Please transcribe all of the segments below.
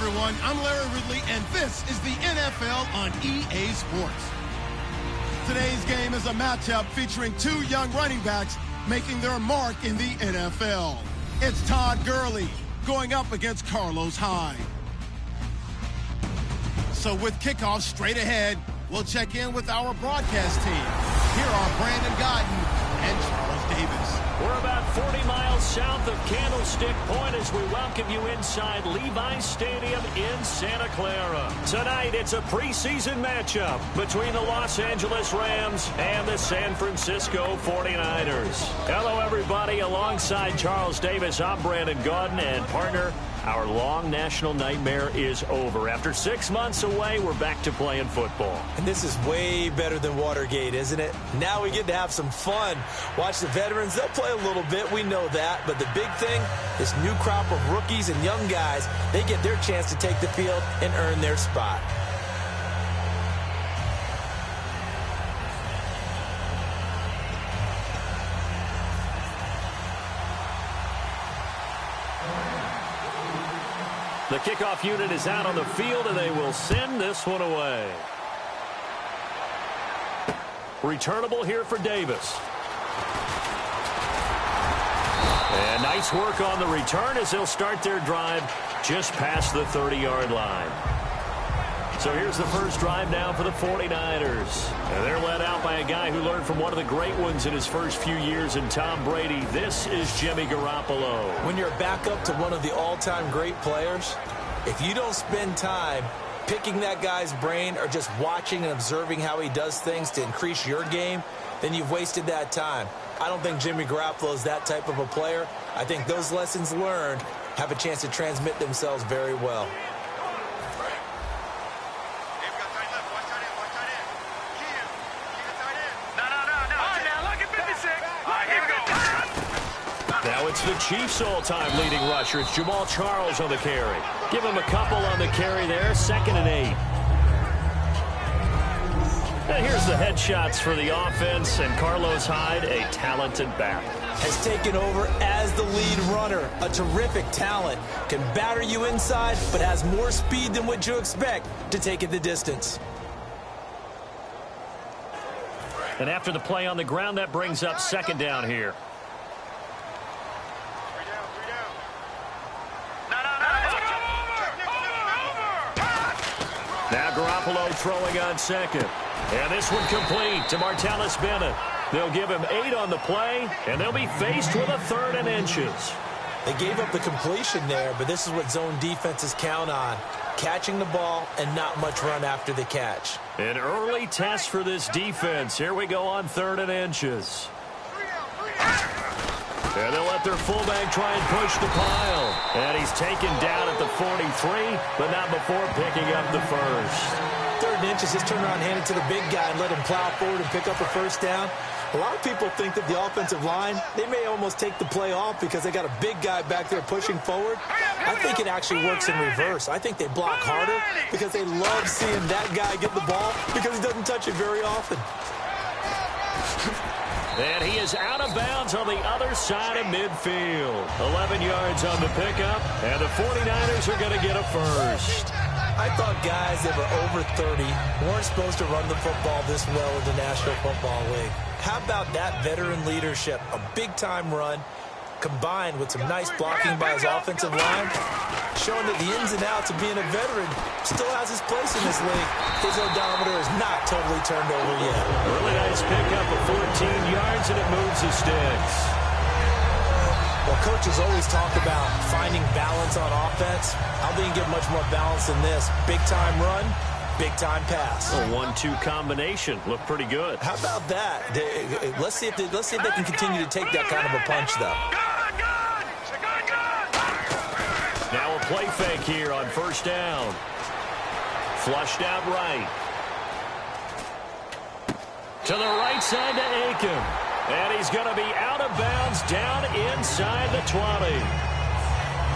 everyone. I'm Larry Ridley, and this is the NFL on EA Sports. Today's game is a matchup featuring two young running backs making their mark in the NFL. It's Todd Gurley going up against Carlos Hyde. So with kickoff straight ahead, we'll check in with our broadcast team. Here are Brandon Gaudin and Charles Davis. We're about 40 miles south of Candlestick Point as we welcome you inside Levi's Stadium in Santa Clara. Tonight, it's a preseason matchup between the Los Angeles Rams and the San Francisco 49ers. Hello, everybody. Alongside Charles Davis, I'm Brandon Gaudin, and partner, our long national nightmare is over. After 6 months away, we're back to playing football. And this is way better than Watergate, isn't it? Now we get to have some fun. Watch the veterans. They'll play a little bit. We know that. But the big thing, this new crop of rookies and young guys, they get their chance to take the field and earn their spot. The kickoff unit is out on the field, and they will send this one away. Returnable here for Davis. And nice work on the return as they'll start their drive just past the 30-yard line. So here's the first drive now for the 49ers. And they're led out by a guy who learned from one of the great ones in his first few years in Tom Brady. This is Jimmy Garoppolo. When you're back up to one of the all-time great players, if you don't spend time picking that guy's brain or just watching and observing how he does things to increase your game, then you've wasted that time. I don't think Jimmy Garoppolo is that type of a player. I think those lessons learned have a chance to transmit themselves very well. Now it's the Chiefs' all-time leading rusher. It's Jamal Charles on the carry. Give him a couple on the carry there. 2nd and 8. And here's the headshots for the offense. And Carlos Hyde, a talented back, has taken over as the lead runner. A terrific talent. Can batter you inside, but has more speed than what you expect to take it the distance. And after the play on the ground, that brings up 2nd down here. Now Garoppolo throwing on 2nd. And this one complete to Martellus Bennett. They'll give him 8 on the play, and they'll be faced with a 3rd and inches. They gave up the completion there, but this is what zone defenses count on. Catching the ball and not much run after the catch. An early test for this defense. Here we go on 3rd and inches. And they'll let their fullback try and push the pile. And he's taken down at the 43, but not before picking up the first. 3rd and inches, just turn around, hand it to the big guy, and let him plow forward and pick up a first down. A lot of people think that the offensive line, they may almost take the play off because they got a big guy back there pushing forward. I think it actually works in reverse. I think they block harder because they love seeing that guy get the ball because he doesn't touch it very often. And he is out of bounds on the other side of midfield. 11 yards on the pickup, and the 49ers are going to get a first. I thought guys that were over 30 weren't supposed to run the football this well in the National Football League. How about that veteran leadership? A big-time run combined with some nice blocking by his offensive line, showing that the ins and outs of being a veteran still has his place in this league. His odometer is not totally turned over yet. Really nice pickup of 14 yards, and it moves the sticks. Well, coaches always talk about finding balance on offense. I don't think you get much more balance than this. Big-time run, big-time pass. A 1-2 combination. Looked pretty good. How about that? Let's see if they can continue to take that kind of a punch, though. Now a play fake here on 1st down. Flushed out right. To the right side to Aiken. And he's going to be out of bounds down inside the 20.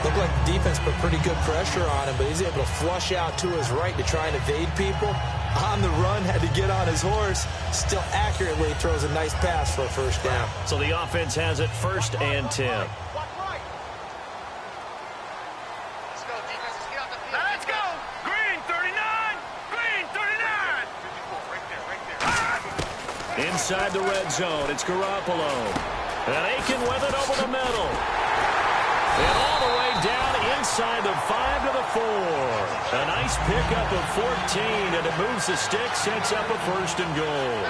Looked like the defense put pretty good pressure on him, but he's able to flush out to his right to try and evade people. On the run, had to get on his horse. Still accurately throws a nice pass for a first down. So the offense has it 1st and 10. Inside the red zone, it's Garoppolo. And Aiken with it over the middle. And all the way down inside the 5 to the 4. A nice pickup of 14, and it moves the stick, sets up a 1st and goal.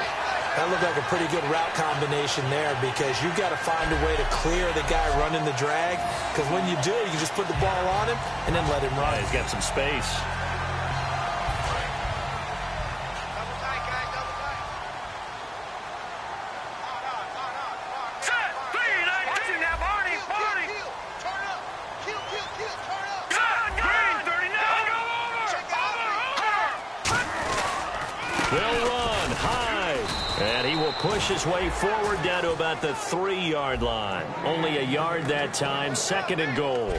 That looked like a pretty good route combination there, because you've got to find a way to clear the guy running the drag, because when you do, you just put the ball on him and then let him run. Yeah, he's got some space. They'll run high, and he will push his way forward down to about the 3-yard line. Only a yard that time, 2nd and goal.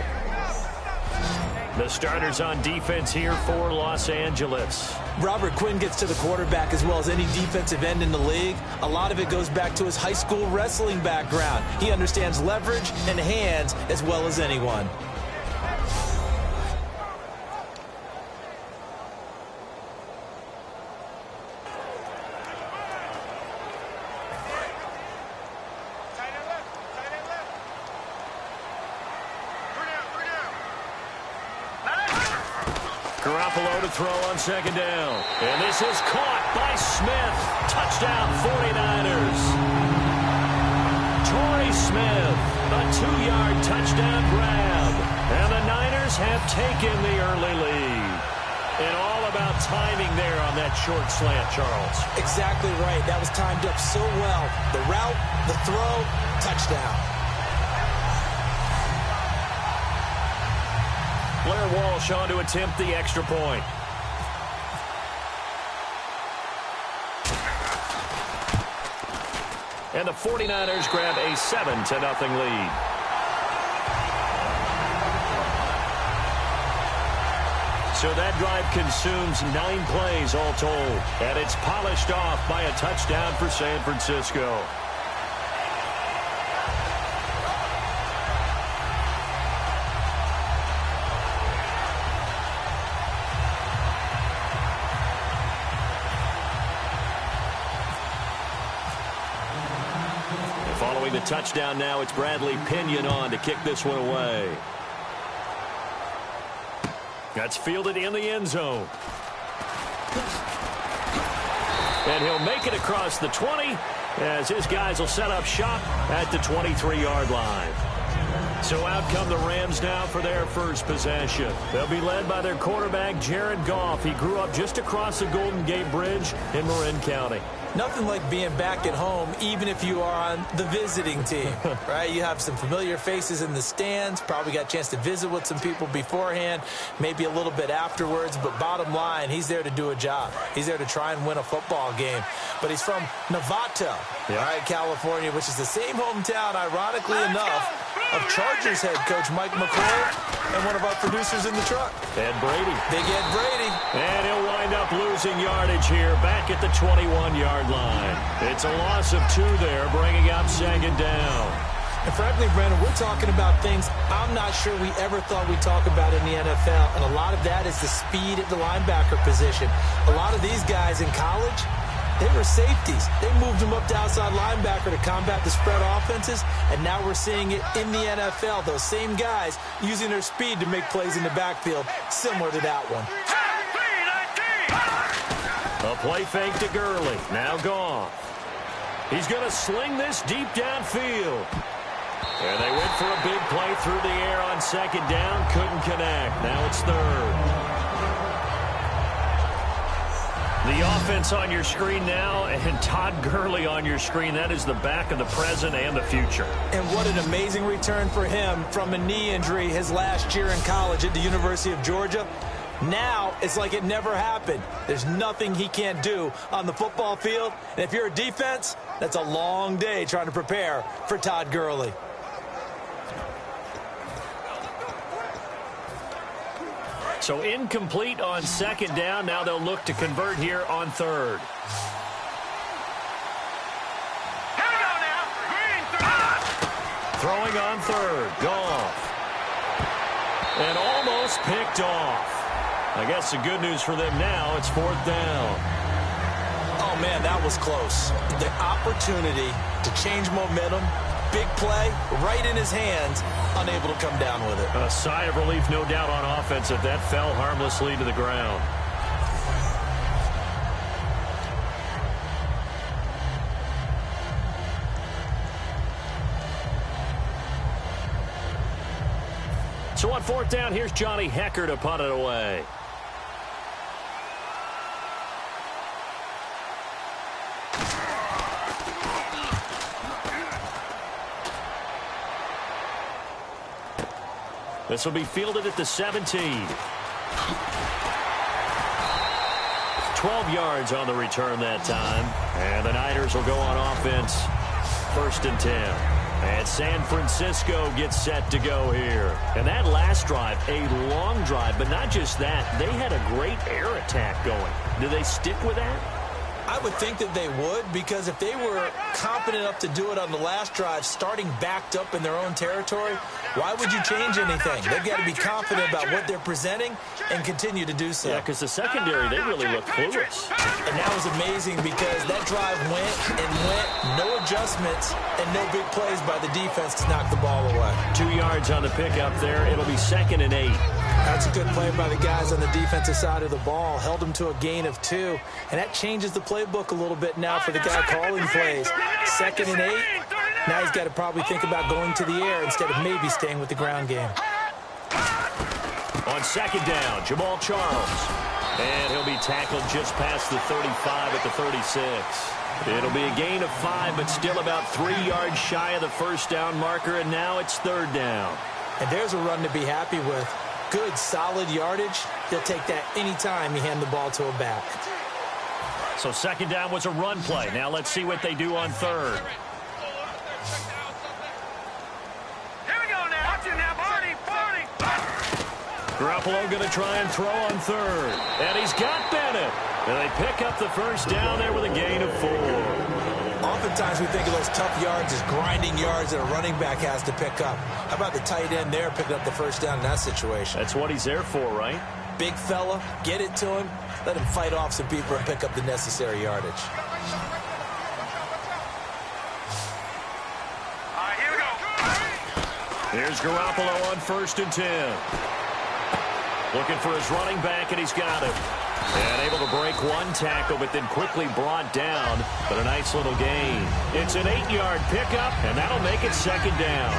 The starters on defense here for Los Angeles. Robert Quinn gets to the quarterback as well as any defensive end in the league. A lot of it goes back to his high school wrestling background. He understands leverage and hands as well as anyone. Garoppolo to throw on 2nd down. And this is caught by Smith. Touchdown 49ers. Torrey Smith, a 2-yard touchdown grab. And the Niners have taken the early lead. And all about timing there on that short slant, Charles. Exactly right. That was timed up so well. The route, the throw, touchdown. Blair Walsh on to attempt the extra point. And the 49ers grab a 7-0 lead. So that drive consumes 9 plays all told. And it's polished off by a touchdown for San Francisco. Following the touchdown now, it's Bradley Pinion on to kick this one away. That's fielded in the end zone. And he'll make it across the 20 as his guys will set up shop at the 23-yard line. So out come the Rams now for their first possession. They'll be led by their quarterback, Jared Goff. He grew up just across the Golden Gate Bridge in Marin County. Nothing like being back at home, even if you are on the visiting team, right? You have some familiar faces in the stands, probably got a chance to visit with some people beforehand, maybe a little bit afterwards, but bottom line, he's there to do a job. He's there to try and win a football game. But he's from Novato, right, California, which is the same hometown, ironically enough, of Chargers head coach Mike McCoy and one of our producers in the truck. Ed Brady. Big Ed Brady. And he'll wind up losing yardage here back at the 21-yard line. It's a loss of 2 there, bringing up 2nd down. And frankly, Brandon, we're talking about things I'm not sure we ever thought we'd talk about in the NFL. And a lot of that is the speed at the linebacker position. A lot of these guys in college, they were safeties. They moved them up to outside linebacker to combat the spread offenses, and now we're seeing it in the NFL. Those same guys using their speed to make plays in the backfield, similar to that one. A play fake to Gurley. Now Goff. He's going to sling this deep downfield. And they went for a big play through the air on 2nd down. Couldn't connect. Now it's 3rd. The offense on your screen now, and Todd Gurley on your screen. That is the back of the present and the future. And what an amazing return for him from a knee injury his last year in college at the University of Georgia. Now it's like it never happened. There's nothing he can't do on the football field. And if you're a defense, that's a long day trying to prepare for Todd Gurley. So incomplete on 2nd down. Now they'll look to convert here on 3rd. Here we go now. Throwing on 3rd. Goff. And almost picked off. I guess the good news for them now, it's 4th down. Oh, Oh, man, that was close. The opportunity to change momentum, big play, right in his hands, unable to come down with it. A sigh of relief, no doubt, on offense if that fell harmlessly to the ground. So on fourth down, here's Johnny Hecker to punt it away. This will be fielded at the 17. 12 yards on the return that time. And the Niners will go on offense. 1st and 10. And San Francisco gets set to go here. And that last drive, a long drive, but not just that. They had a great air attack going. Do they stick with that? I would think that they would, because if they were confident enough to do it on the last drive, starting backed up in their own territory, why would you change anything? They've got to be confident about what they're presenting and continue to do so. Yeah, because the secondary, they really look clueless. And that was amazing because that drive went and went, no adjustments, and no big plays by the defense to knock the ball away. 2 yards on the pickup there. It'll be 2nd and 8. That's a good play by the guys on the defensive side of the ball. Held them to a gain of 2. And that changes the playbook a little bit now for the guy calling plays. 2nd and 8. Now he's got to probably think about going to the air instead of maybe staying with the ground game. On 2nd down, Jamal Charles. And he'll be tackled just past the 35 at the 36. It'll be a gain of 5, but still about 3 yards shy of the first down marker, and now it's 3rd down. And there's a run to be happy with. Good, solid yardage. He'll take that anytime you hand the ball to a back. So 2nd down was a run play. Now let's see what they do on 3rd. Here we go now. Watch it now, Barney. Garoppolo going to try and throw on 3rd. And he's got Bennett. And they pick up the first down there with a gain of 4. Oftentimes we think of those tough yards as grinding yards that a running back has to pick up. How about the tight end there picking up the first down in that situation? That's what he's there for, right? Big fella, get it to him, let him fight off some people and pick up the necessary yardage. All right, here we go. Here's Garoppolo on 1st and 10. Looking for his running back, and he's got it. And able to break one tackle, but then quickly brought down. But a nice little gain. It's an 8-yard pickup, and that'll make it 2nd down.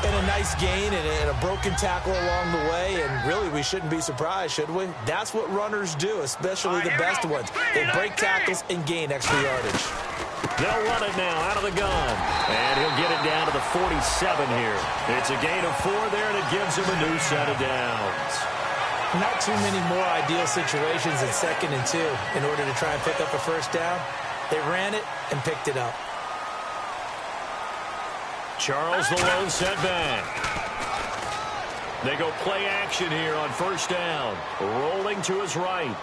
And a nice gain and a broken tackle along the way. And really, we shouldn't be surprised, should we? That's what runners do, especially the best ones. They break tackles and gain extra yardage. They'll run it now out of the gun. And he'll get it down to the 47 here. It's a gain of 4 there, and it gives him a new set of downs. Not too many more ideal situations in 2nd and 2 in order to try and pick up a first down. They ran it and picked it up. Charles the lone setback. They go play action here on 1st down. Rolling to his right.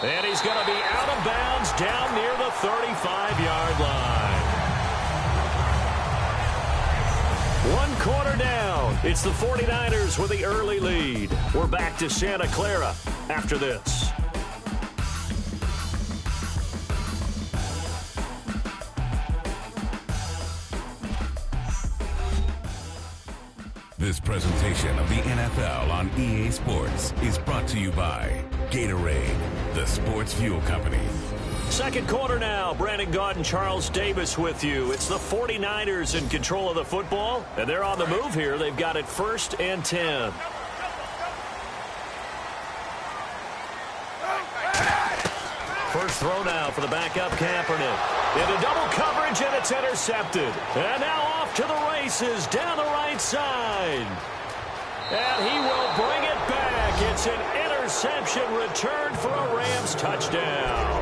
And he's going to be out of bounds down near the 35-yard line. 1 quarter down. It's the 49ers with the early lead. We're back to Santa Clara after this. This presentation of the NFL on EA Sports is brought to you by Gatorade, the sports fuel company. 2nd quarter now. Brandon Gaudin, Charles Davis with you. It's the 49ers in control of the football, and they're on the move here. They've got it 1st and 10. First throw now for the backup Kaepernick. Into double coverage, and it's intercepted. And now off to the races down the right side. And he will bring it back. It's an interception return for a Rams touchdown.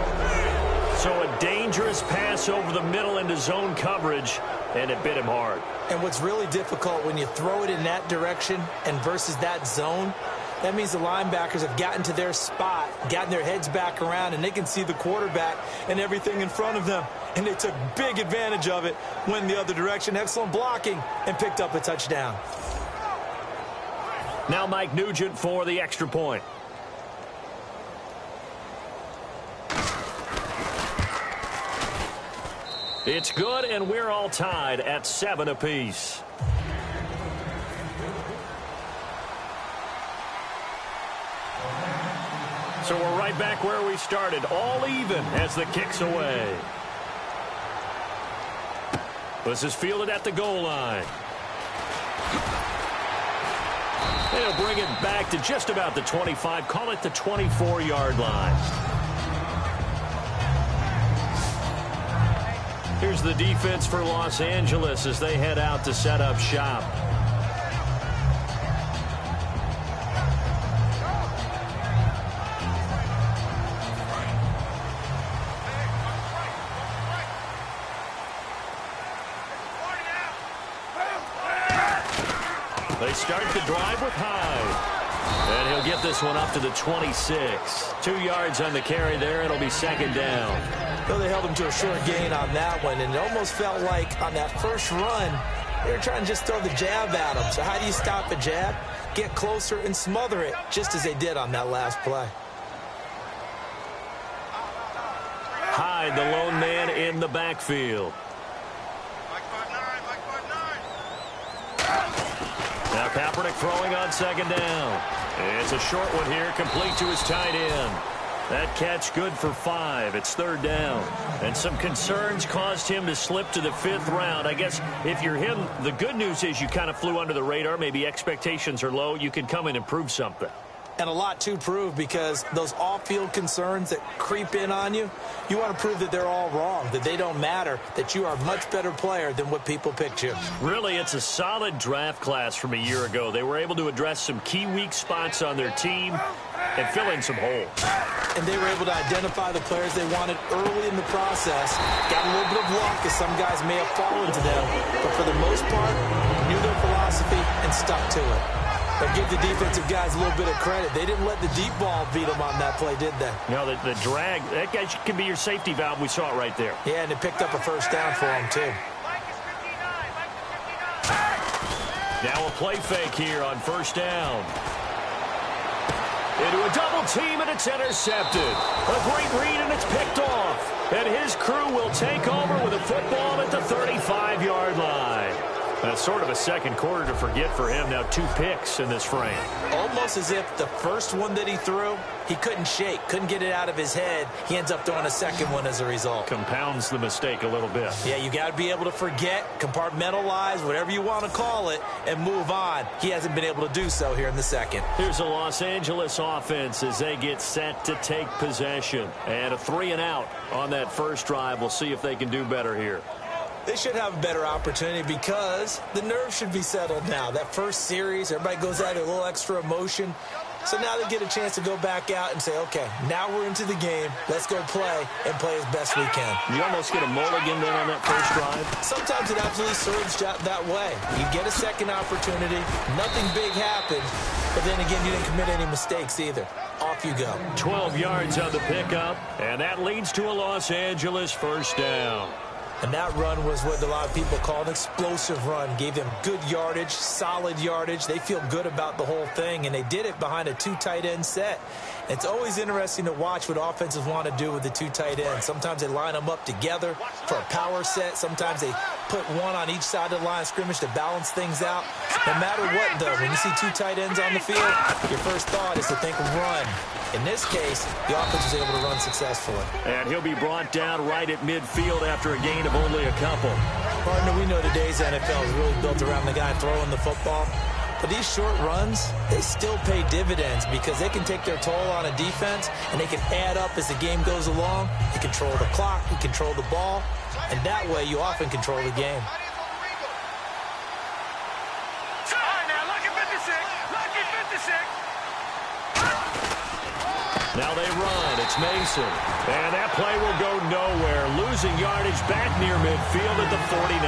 So a dangerous pass over the middle into zone coverage, and it bit him hard. And what's really difficult when you throw it in that direction and versus that zone, that means the linebackers have gotten to their spot, gotten their heads back around, and they can see the quarterback and everything in front of them. And they took big advantage of it, went the other direction, excellent blocking, and picked up a touchdown. Now Mike Nugent for the extra point. It's good, and we're all tied at 7 apiece. So we're right back where we started, all even as the kick's away. This is fielded at the goal line. They'll bring it back to just about the 25, call it the 24-yard line. Here's the defense for Los Angeles as they head out to set up shop. They start the drive with Hyde. And he'll get this one up to the 26. 2 yards on the carry there. It'll be second down. Though they held him to a short gain on that one, and it almost felt like on that first run, they were trying to just throw the jab at him. So how do you stop a jab? Get closer and smother it, just as they did on that last play. Hyde, the lone man in the backfield. Now Kaepernick throwing on second down. It's a short one here, complete to his tight end. That catch good for 5. It's third down. And some concerns caused him to slip to the 5th round. I guess if you're him, the good news is you kind of flew under the radar. Maybe expectations are low. You can come in and prove something. And a lot to prove, because those off-field concerns that creep in on you, you want to prove that they're all wrong, that they don't matter, that you are a much better player than what people picked you. Really, it's a solid draft class from a year ago. They were able to address some key weak spots on their team and fill in some holes. And they were able to identify the players they wanted early in the process. Got a little bit of luck, as some guys may have fallen to them, but for the most part, knew their philosophy and stuck to it. But give the defensive guys a little bit of credit. They didn't let the deep ball beat them on that play, did they? No, the drag, that guy can be your safety valve. We saw it right there. Yeah, and it picked up a first down for him, too. Now a play fake here on first down. Into a double team, and it's intercepted. A great read, and it's picked off. And his crew will take over with a football at the 35-yard line. That's sort of a second quarter to forget for him. Now 2 picks in this frame. Almost as if the first one that he threw, he couldn't shake, couldn't get it out of his head. He ends up throwing a second one as a result. Compounds the mistake a little bit. Yeah, you got to be able to forget, compartmentalize, whatever you want to call it, and move on. He hasn't been able to do so here in the second. Here's the Los Angeles offense as they get set to take possession. And a 3-and-out on that first drive. We'll see if they can do better here. They should have a better opportunity because the nerves should be settled now. That first series, everybody goes out with a little extra emotion. So now they get a chance to go back out and say, okay, now we're into the game. Let's go play and play as best we can. You almost get a mulligan then on that first drive? Sometimes it absolutely serves that way. You get a second opportunity. Nothing big happened. But then again, you didn't commit any mistakes either. Off you go. 12 yards on the pickup. And that leads to a Los Angeles first down. And that run was what a lot of people call an explosive run. Gave them good yardage, solid yardage. They feel good about the whole thing, and they did it behind a 2 tight end set. It's always interesting to watch what offenses want to do with the 2 tight ends. Sometimes they line them up together for a power set. Sometimes they put one on each side of the line of scrimmage to balance things out. No matter what, though, when you see 2 tight ends on the field, your first thought is to think run. In this case, the offense was able to run successfully. And he'll be brought down right at midfield after a gain of only a couple. Partner, we know today's NFL is really built around the guy throwing the football. But these short runs, they still pay dividends because they can take their toll on a defense, and they can add up as the game goes along. You control the clock, you control the ball, and that way you often control the game. All right, now, lucky 56. Lucky 56. Now they run. It's Mason. And that play will go nowhere. Losing yardage back near midfield at the 49.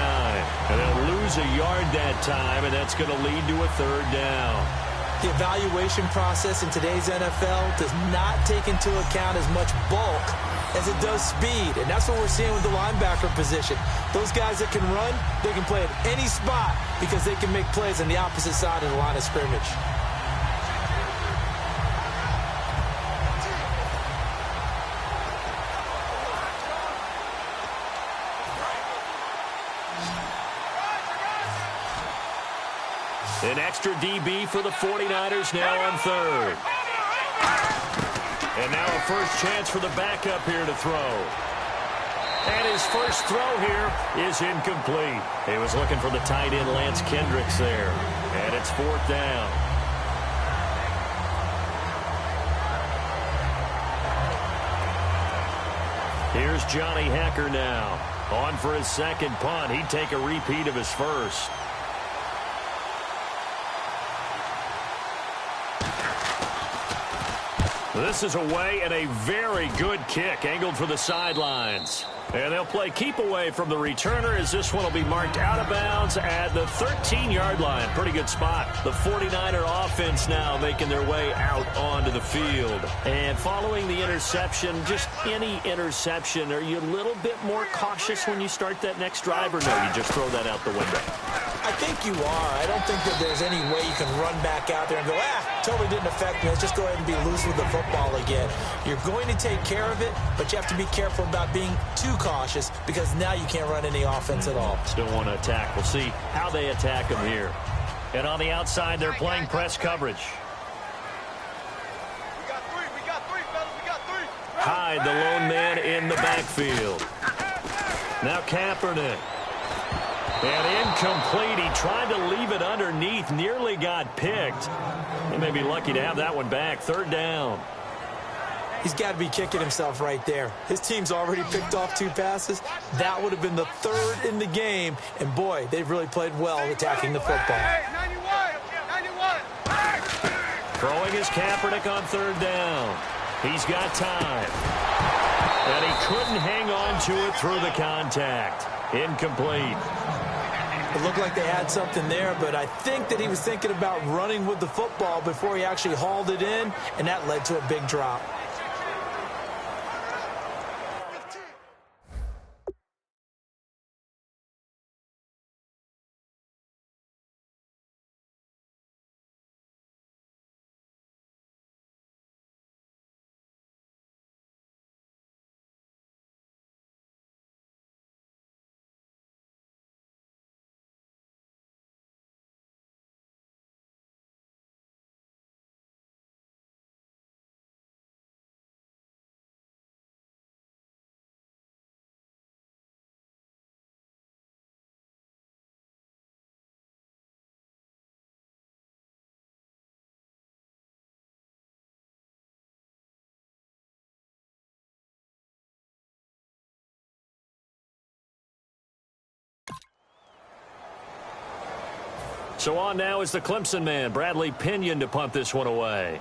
And they'll lose a yard that time, and that's going to lead to a third down. The evaluation process in today's NFL does not take into account as much bulk as it does speed. And that's what we're seeing with the linebacker position. Those guys that can run, they can play at any spot because they can make plays on the opposite side of the line of scrimmage. An extra DB for the 49ers now on third. And now a first chance for the backup here to throw. And his first throw here is incomplete. He was looking for the tight end Lance Kendricks there. And it's fourth down. Here's Johnny Hecker now. On for his second punt. He'd take a repeat of his first. This is away and a very good kick angled for the sidelines. And they'll play keep away from the returner as this one will be marked out of bounds at the 13-yard line. Pretty good spot. The 49er offense now making their way out onto the field. And following the interception, just any interception, are you a little bit more cautious when you start that next drive, or no, you just throw that out the window? I think you are. I don't think that there's any way you can run back out there and go, totally didn't affect me. Let's just go ahead and be loose with the football again. You're going to take care of it, but you have to be careful about being too cautious because now you can't run any offense at all. Still want to attack. We'll see how they attack them here. And on the outside, they're playing press coverage. We got three, fellas. We got three. Hyde, the lone man in the backfield. Now Kaepernick. And incomplete. He tried to leave it underneath. Nearly got picked. He may be lucky to have that one back. Third down. He's got to be kicking himself right there. His team's already picked off 2 passes. That would have been the 3rd in the game. And, boy, they've really played well attacking the football. Hey, 91. Throwing is Kaepernick on third down. He's got time. And he couldn't hang on to it through the contact. Incomplete. It looked like they had something there, but I think that he was thinking about running with the football before he actually hauled it in, and that led to a big drop. So on now is the Clemson man, Bradley Pinion, to punt this one away.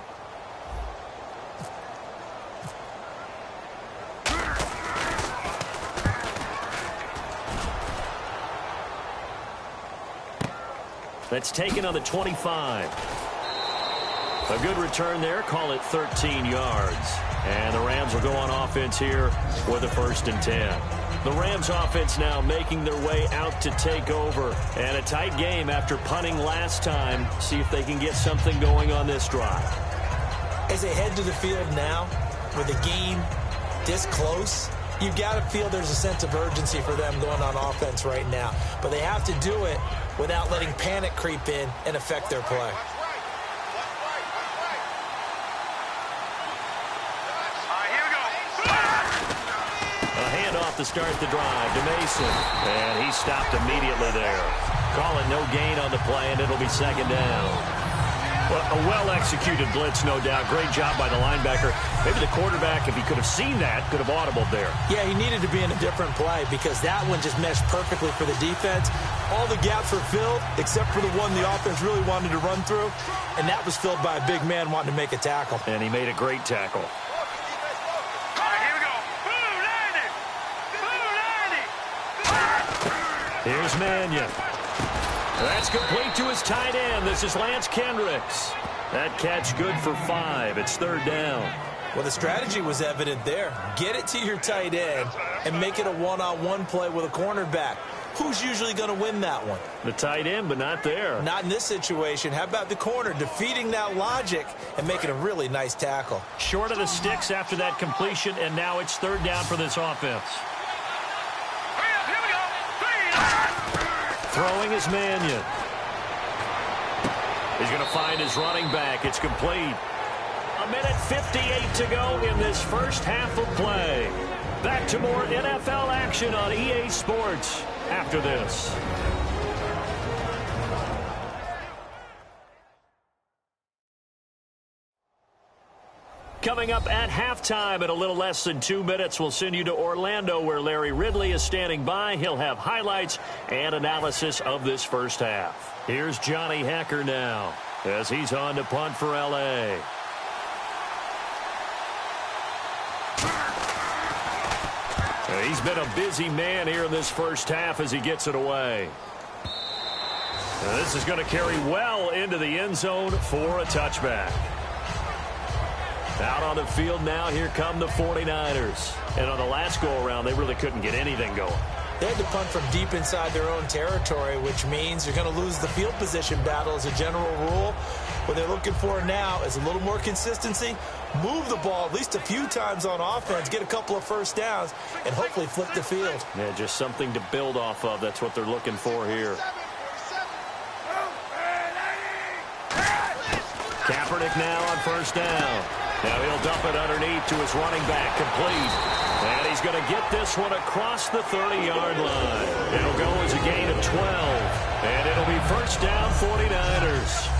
That's taken on the 25. A good return there. Call it 13 yards. And the Rams will go on offense here with a 1st and 10. The Rams offense now making their way out to take over. And a tight game after punting last time. See if they can get something going on this drive. As they head to the field now, with the game this close, you've got to feel there's a sense of urgency for them going on offense right now. But they have to do it without letting panic creep in and affect their play. To start the drive to Mason, and he stopped immediately there. Call it no gain on the play, and it'll be 2nd down. Well, a well-executed blitz, no doubt. Great job by the linebacker. Maybe the quarterback, if he could have seen that, could have audibled there. Yeah, he needed to be in a different play because that one just meshed perfectly for the defense. All the gaps were filled except for the one the offense really wanted to run through, and that was filled by a big man wanting to make a tackle. And he made a great tackle. Here's Mannion. That's complete to his tight end. This is Lance Kendricks. That catch good for 5. It's 3rd down. Well, the strategy was evident there. Get it to your tight end and make it a one-on-one play with a cornerback. Who's usually going to win that one? The tight end, but not there. Not in this situation. How about the corner defeating that logic and making a really nice tackle? Short of the sticks after that completion, and now it's 3rd down for this offense. Throwing is Mannion. He's going to find his running back. It's complete. 1:58 to go in this first half of play. Back to more NFL action on EA Sports after this. Coming up at halftime in a little less than 2 minutes, we'll send you to Orlando where Larry Ridley is standing by. He'll have highlights and analysis of this first half. Here's Johnny Hacker now as he's on to punt for L.A. He's been a busy man here in this first half as he gets it away. Now this is going to carry well into the end zone for a touchback. Out on the field now, here come the 49ers. And on the last go-around, they really couldn't get anything going. They had to punt from deep inside their own territory, which means you're going to lose the field position battle as a general rule. What they're looking for now is a little more consistency, move the ball at least a few times on offense, get a couple of first downs, and hopefully flip the field. Yeah, just something to build off of. That's what they're looking for here. Kaepernick now on first down. Now he'll dump it underneath to his running back, complete. And he's going to get this one across the 30-yard line. It'll go as a gain of 12. And it'll be first down 49ers.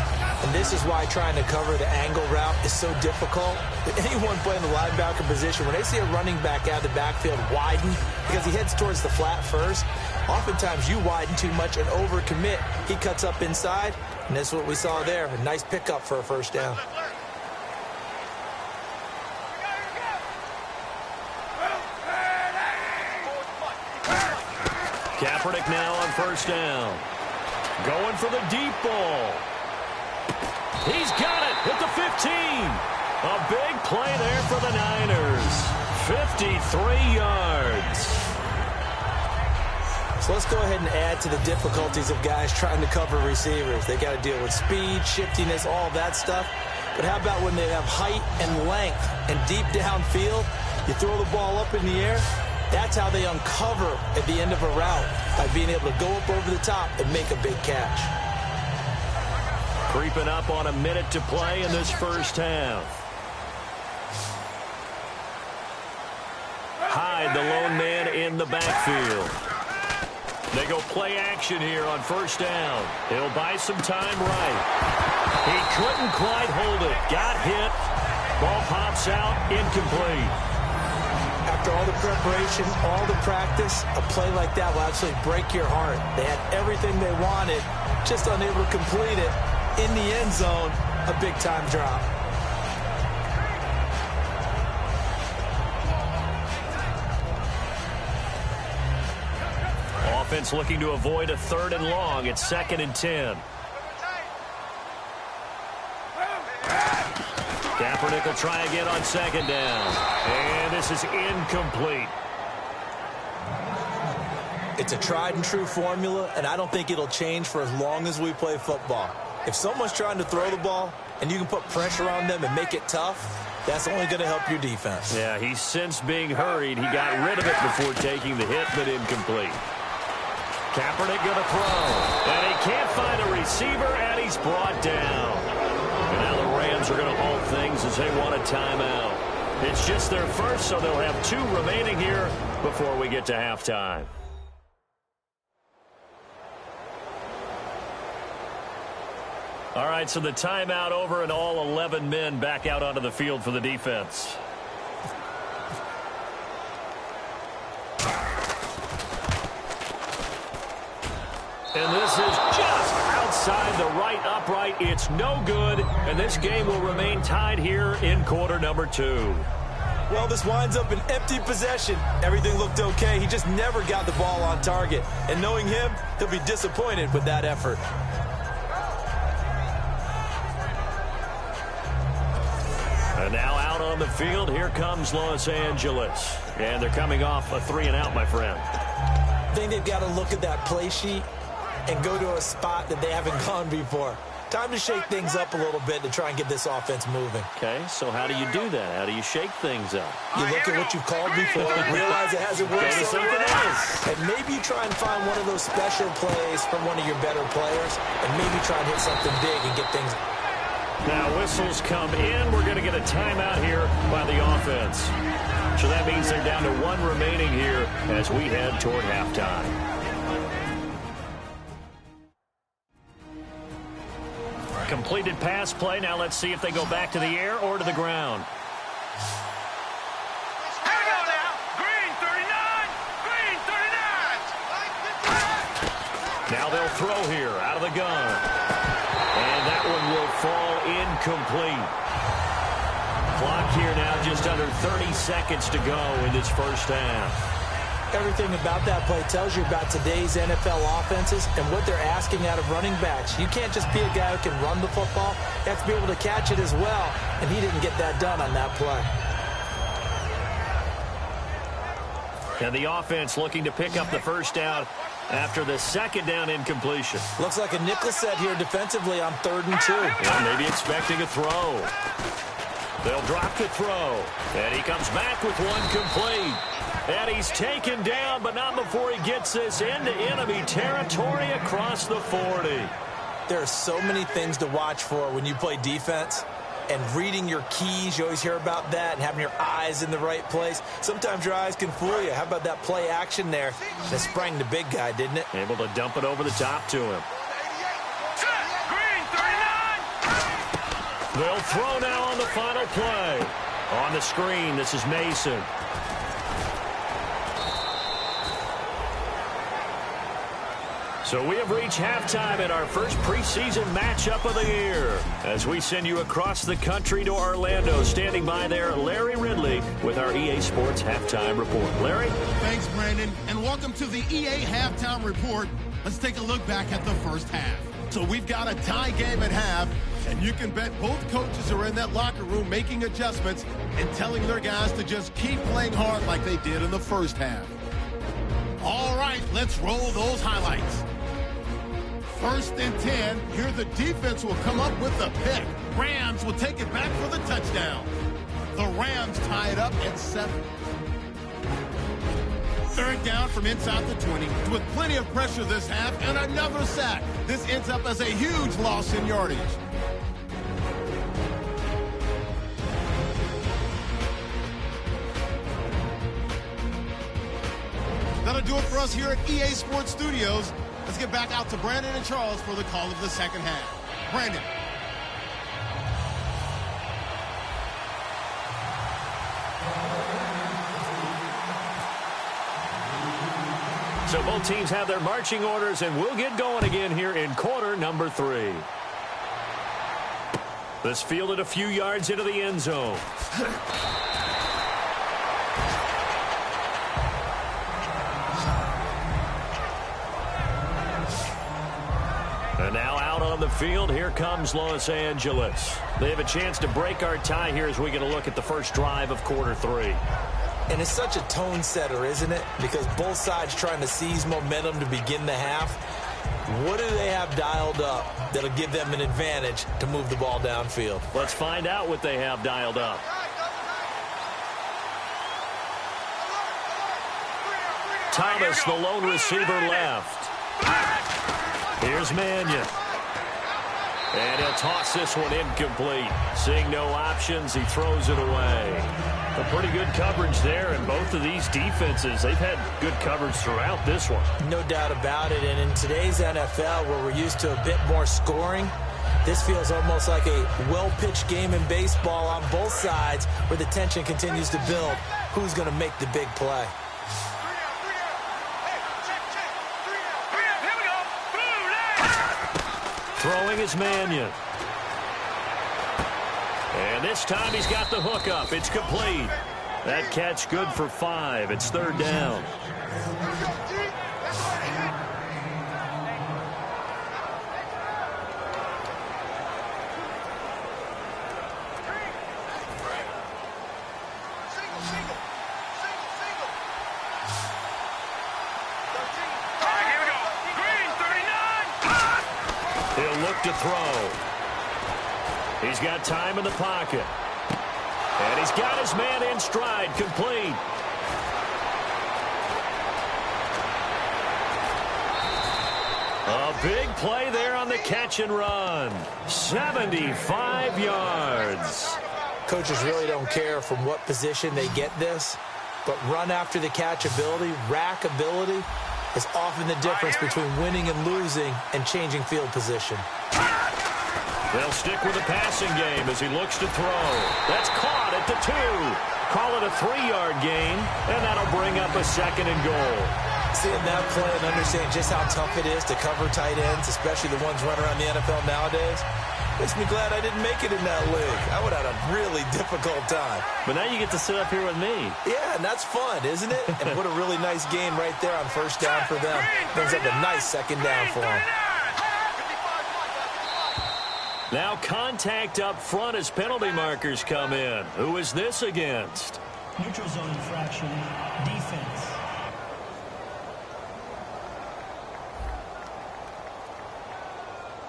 And this is why trying to cover the angle route is so difficult. Anyone playing the linebacker position, when they see a running back out of the backfield widen because he heads towards the flat first, oftentimes you widen too much and overcommit. He cuts up inside, and that's what we saw there. A nice pickup for a first down. Kaepernick now on first down. Going for the deep ball. He's got it at the 15. A big play there for the Niners. 53 yards. So let's go ahead and add to the difficulties of guys trying to cover receivers. They got to deal with speed, shiftiness, all that stuff. But how about when they have height and length and deep downfield? You throw the ball up in the air. That's how they uncover at the end of a route, by being able to go up over the top and make a big catch. Creeping up on a minute to play in this first half. Hyde, the lone man in the backfield. They go play action here on first down. He'll buy some time right. He couldn't quite hold it. Got hit. Ball pops out, incomplete. After all the preparation, all the practice, a play like that will absolutely break your heart. They had everything they wanted, just unable to complete it. In the end zone, a big-time drop. Offense looking to avoid a 3rd and long. It's 2nd and 10. Kaepernick will try again on 2nd down. And this is incomplete. It's a tried-and-true formula, and I don't think it'll change for as long as we play football. If someone's trying to throw the ball and you can put pressure on them and make it tough, that's only going to help your defense. Yeah, he's since being hurried. He got rid of it before taking the hit, but incomplete. Kaepernick going to throw. And he can't find a receiver, and he's brought down. And now the Rams are going to halt things as they want a timeout. It's just their first, so they'll have 2 remaining here before we get to halftime. All right, so the timeout over and all 11 men back out onto the field for the defense. And this is just outside the right upright. It's no good, and this game will remain tied here in quarter number 2. Well, this winds up an empty possession. Everything looked okay. He just never got the ball on target. And knowing him, he'll be disappointed with that effort. And now out on the field, here comes Los Angeles. And they're coming off a 3-and-out, my friend. I think they've got to look at that play sheet and go to a spot that they haven't gone before. Time to shake things up a little bit to try and get this offense moving. Okay, so how do you do that? How do you shake things up? You look at what you've called before, realize it hasn't worked Go to so something well, else. and maybe you try and find one of those special plays from one of your better players, and maybe try and hit something big and get things. Now whistles come in. We're going to get a timeout here by the offense. So that means they're down to one remaining here as we head toward halftime. Completed pass play. Now let's see if they go back to the air or to the ground. Here we go now. Green 39. Green 39. Now they'll throw here out of the gun. And that one will fall incomplete. Clock here now just under 30 seconds to go in this first half. Everything about that play tells you about today's NFL offenses and what they're asking out of running backs. You can't just be a guy who can run the football. You have to be able to catch it as well, and he didn't get that done on that play. And the offense looking to pick up the first down after the second down incompletion. Looks like a nickel set here defensively on 3rd and 2. Yeah, maybe expecting a throw. They'll drop the throw. And he comes back with one complete. And he's taken down, but not before he gets this into enemy territory across the 40. There are so many things to watch for when you play defense. And reading your keys, you always hear about that, and having your eyes in the right place. Sometimes your eyes can fool you. How about that play action there? That sprang the big guy, didn't it? Able to dump it over the top to him. Green 39. They'll throw now on the final play. On the screen, this is Mason. So we have reached halftime in our first preseason matchup of the year. As we send you across the country to Orlando, standing by there, Larry Ridley with our EA Sports Halftime Report. Larry? Thanks, Brandon, and welcome to the EA Halftime Report. Let's take a look back at the first half. So we've got a tie game at half, and you can bet both coaches are in that locker room making adjustments and telling their guys to just keep playing hard like they did in the first half. All right, let's roll those highlights. 1st and 10. Here the defense will come up with the pick. Rams will take it back for the touchdown. The Rams tie it up at 7. 3rd down from inside the 20 with plenty of pressure this half and another sack. This ends up as a huge loss in yardage. That'll do it for us here at EA Sports Studios. Let's get back out to Brandon and Charles for the call of the second half. Brandon. So both teams have their marching orders, and we'll get going again here in quarter number 3. This fielded a few yards into the end zone. And now out on the field, here comes Los Angeles. They have a chance to break our tie here as we get a look at the first drive of quarter 3. And it's such a tone setter, isn't it? Because both sides trying to seize momentum to begin the half. What do they have dialed up that'll give them an advantage to move the ball downfield? Let's find out what they have dialed up. Thomas, the lone receiver, left. Here's Mannion. And he'll toss this one incomplete. Seeing no options, he throws it away. A pretty good coverage there, and both of these defenses, they've had good coverage throughout this one. No doubt about it, and in today's NFL, where we're used to a bit more scoring, this feels almost like a well-pitched game in baseball on both sides, where the tension continues to build. Who's going to make the big play? Throwing is Mannion. And this time he's got the hook up. It's complete. That catch good for 5. It's 3rd down. He'll look to throw. He's got time in the pocket. And he's got his man in stride, complete. A big play there on the catch and run. 75 yards. Coaches really don't care from what position they get this, but run after the catch ability, rack ability, is often the difference between winning and losing and changing field position. They'll stick with the passing game as he looks to throw. That's caught at the 2. Call it a 3-yard gain, and that'll bring up a 2nd and goal. Seeing that play and understanding just how tough it is to cover tight ends, especially the ones running around the NFL nowadays, makes me glad I didn't make it in that league. I would have had a really difficult time. But now you get to sit up here with me. Yeah, and that's fun, isn't it? And what a really nice gain right there on first down for them. Brings up a nice 2nd down for them. Now contact up front as penalty markers come in. Who is this against? Neutral zone infraction, defense.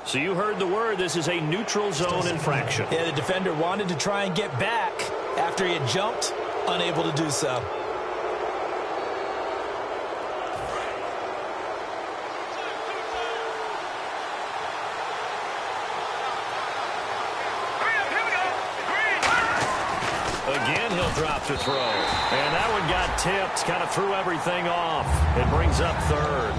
So you heard the word. This is a neutral zone infraction. Yeah, the defender wanted to try and get back after he had jumped, unable to do so. Again, he'll drop to throw. And that one got tipped, kind of threw everything off. It brings up 3rd.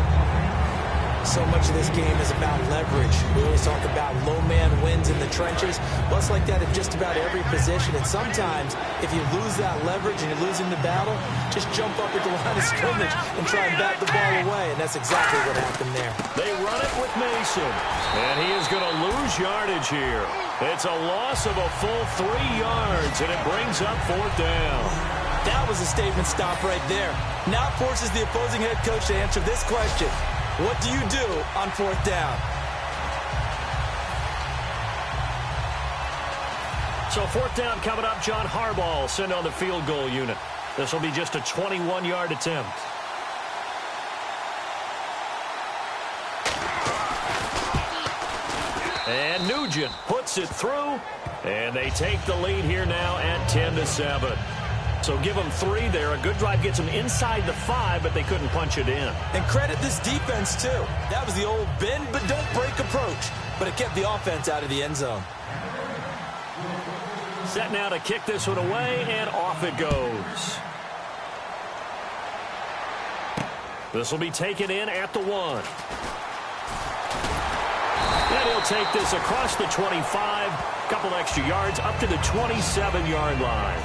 So much of this game is about leverage. We always talk about low man wins in the trenches. Well, it's like that in just about every position. And sometimes, if you lose that leverage and you're losing the battle, just jump up at the line of scrimmage and try and bat the ball away. And that's exactly what happened there. They run it with Mason. And he is going to lose yardage here. It's a loss of a full 3 yards, and it brings up 4th down. That was a statement stop right there. Now it forces the opposing head coach to answer this question. What do you do on 4th down? So 4th down coming up. John Harbaugh sent on the field goal unit. This will be just a 21-yard attempt. And Nugent puts it through, and they take the lead here now at 10-7. So give them 3 there. A good drive gets them inside the 5, but they couldn't punch it in. And credit this defense, too. That was the old bend but don't break approach, but it kept the offense out of the end zone. Set now to kick this one away, and off it goes. This will be taken in at the 1. And he'll take this across the 25, a couple extra yards, up to the 27-yard line.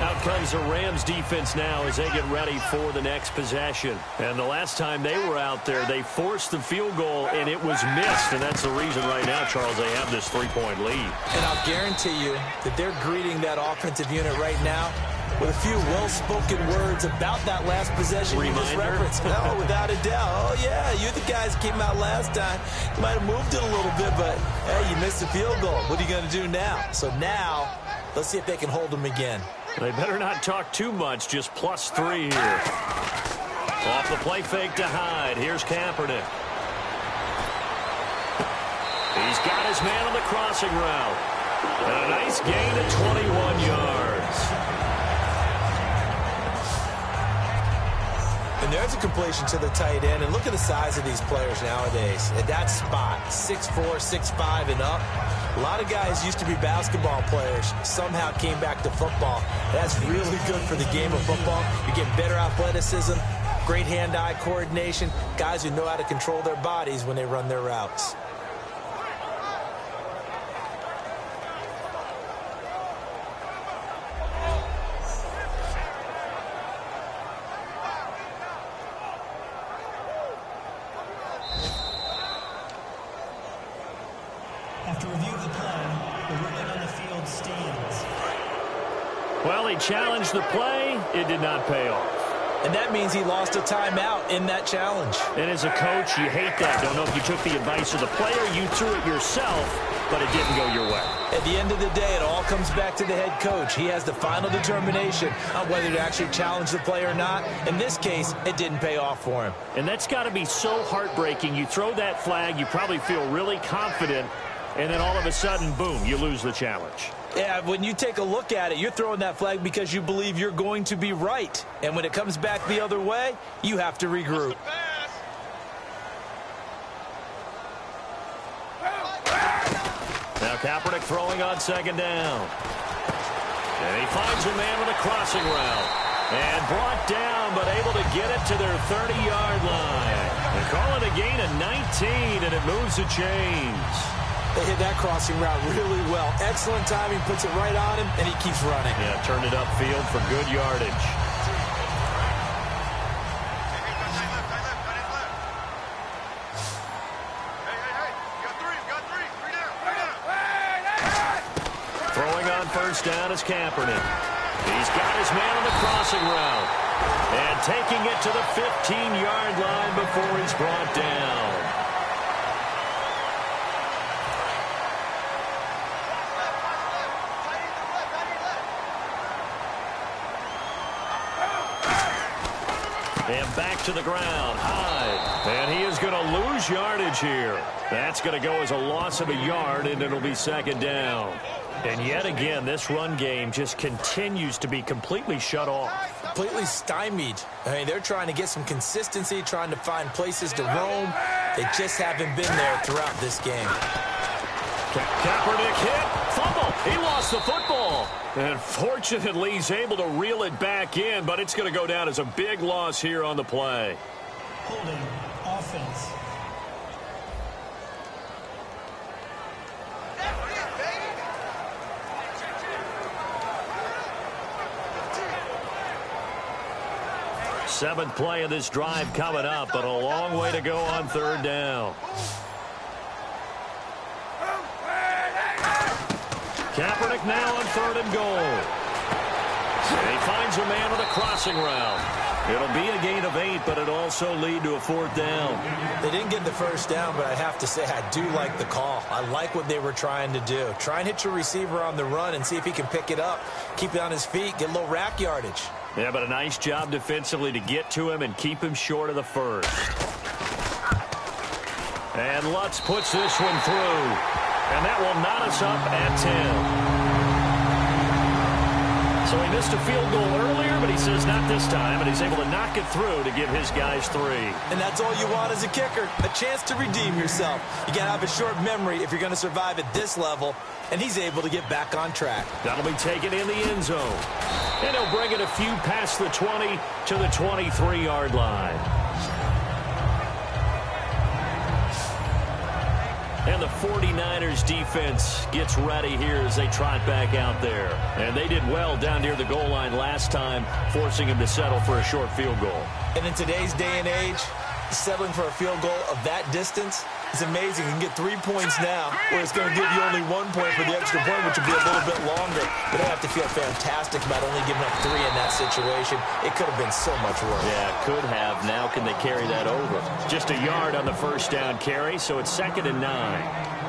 Out comes the Rams defense now as they get ready for the next possession. And the last time they were out there, they forced the field goal, and it was missed. And that's the reason right now, Charles, they have this 3-point lead. And I'll guarantee you that they're greeting that offensive unit right now with a few well-spoken words about that last possession you just referenced. No, without a doubt. Oh, yeah, you're the guys that came out last time. You might have moved it a little bit, but, hey, you missed the field goal. What are you going to do now? So now, let's see if they can hold them again. They better not talk too much, just +3 here. Off the play fake to Hyde. Here's Kaepernick. He's got his man on the crossing route. And a nice gain of 21 yards. And there's a completion to the tight end. And look at the size of these players nowadays. At that spot, 6'4", 6'5", and up. A lot of guys used to be basketball players, somehow came back to football. That's really good for the game of football. You get better athleticism, great hand-eye coordination, guys who know how to control their bodies when they run their routes. After review of the play, the ruling on the field stands. Well, he challenged the play. It did not pay off. And that means he lost a timeout in that challenge. And as a coach, you hate that. Don't know if you took the advice of the player, you threw it yourself, but it didn't go your way. At the end of the day, it all comes back to the head coach. He has the final determination on whether to actually challenge the play or not. In this case, it didn't pay off for him. And that's got to be so heartbreaking. You throw that flag, you probably feel really confident, and then all of a sudden, boom, you lose the challenge. Yeah, when you take a look at it, you're throwing that flag because you believe you're going to be right. And when it comes back the other way, you have to regroup. Now Kaepernick throwing on second down. And he finds a man with a crossing route. And brought down, but able to get it to their 30-yard line. They call it a gain of 19, and it moves the chains. They hit that crossing route really well. Excellent timing, puts it right on him, and he keeps running. Yeah, turned it upfield for good yardage. Throwing on first down is Kaepernick. He's got his man on the crossing route. And taking it to the 15-yard line before he's brought down. And back to the ground, high. And he is going to lose yardage here. That's going to go as a loss of a yard, and it'll be second down. And yet again, this run game just continues to be completely shut off. Completely stymied. I mean, they're trying to get some consistency, trying to find places to roam. They just haven't been there throughout this game. Kaepernick hit, fumble. He lost the football. And fortunately, he's able to reel it back in, but it's going to go down as a big loss here on the play. Holding offense. Seventh play of this drive coming up, but a long way to go on third down. Kaepernick now on third and goal. And he finds a man with a crossing route. It'll be a gain of 8, but it'll also lead to a fourth down. They didn't get the first down, but I have to say I do like the call. I like what they were trying to do. Try and hit your receiver on the run and see if he can pick it up. Keep it on his feet, get a little rack yardage. Yeah, but a nice job defensively to get to him and keep him short of the first. And Lutz puts this one through. And that will knot us up at 10. So he missed a field goal earlier, but he says not this time, and he's able to knock it through to give his guys 3. And that's all you want as a kicker, a chance to redeem yourself. You got to have a short memory if you're going to survive at this level, and he's able to get back on track. That'll be taken in the end zone. And he'll bring it a few past the 20 to the 23-yard line. And the 49ers defense gets ready here as they trot back out there. And they did well down near the goal line last time, forcing him to settle for a short field goal. And in today's day and age, settling for a field goal of that distance is amazing. You can get 3 points now, where it's going to give you only 1 point for the extra point, which will be a little bit longer. But they have to feel fantastic about only giving up 3 in that situation. It could have been so much worse. Yeah, could have. Now can they carry that over? Just a yard on the first down carry, so it's 2nd and 9.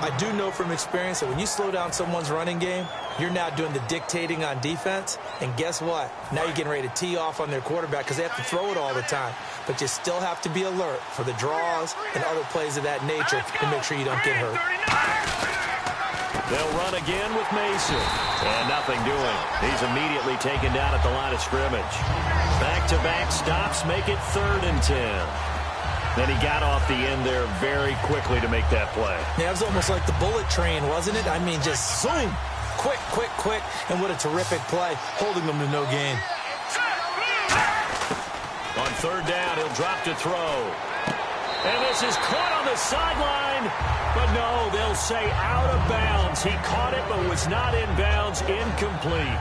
I do know from experience that when you slow down someone's running game, you're now doing the dictating on defense. And guess what? Now you're getting ready to tee off on their quarterback because they have to throw it all the time. But you still have to be alert for the draws and other plays of that nature to make sure you don't get hurt. They'll run again with Mason. And nothing doing. He's immediately taken down at the line of scrimmage. Back-to-back stops make it 3rd and 10. Then he got off the end there very quickly to make that play. Yeah, it was almost like the bullet train, wasn't it? I mean, just zoom. Quick, quick, quick. And what a terrific play, holding them to no gain. On third down, he'll drop to throw. And this is caught on the sideline. But no, they'll say out of bounds. He caught it but was not in bounds. Incomplete.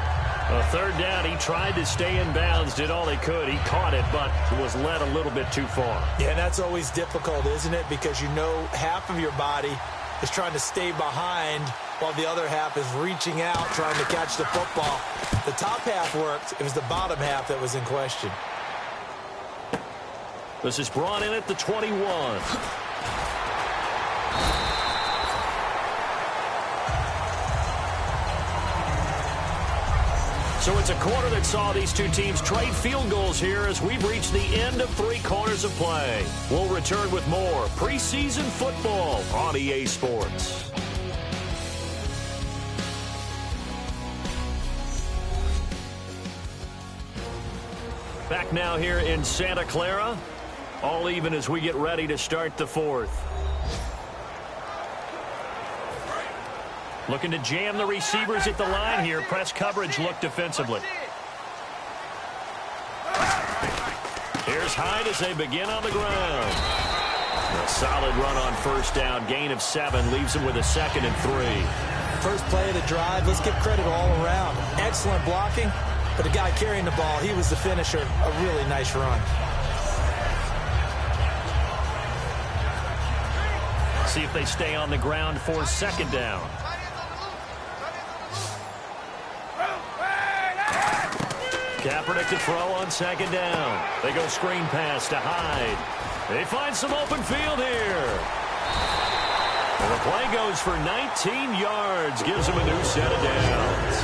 A third down, he tried to stay in bounds, did all he could. He caught it, but was led a little bit too far. Yeah, and that's always difficult, isn't it? Because you know half of your body is trying to stay behind while the other half is reaching out, trying to catch the football. The top half worked. It was the bottom half that was in question. This is brought in at the 21. So it's a quarter that saw these two teams trade field goals here as we've reached the end of 3 quarters of play. We'll return with more preseason football on EA Sports. Back now here in Santa Clara. All even as we get ready to start the 4th. Looking to jam the receivers at the line here. Press coverage look defensively. Here's Hyde as they begin on the ground. A solid run on first down. Gain of 7 leaves him with a 2nd and 3. First play of the drive. Let's give credit all around. Excellent blocking, but the guy carrying the ball, he was the finisher. A really nice run. See if they stay on the ground for 2nd down. Kaepernick to throw on 2nd down. They go screen pass to Hyde. They find some open field here. And the play goes for 19 yards. Gives them a new set of downs.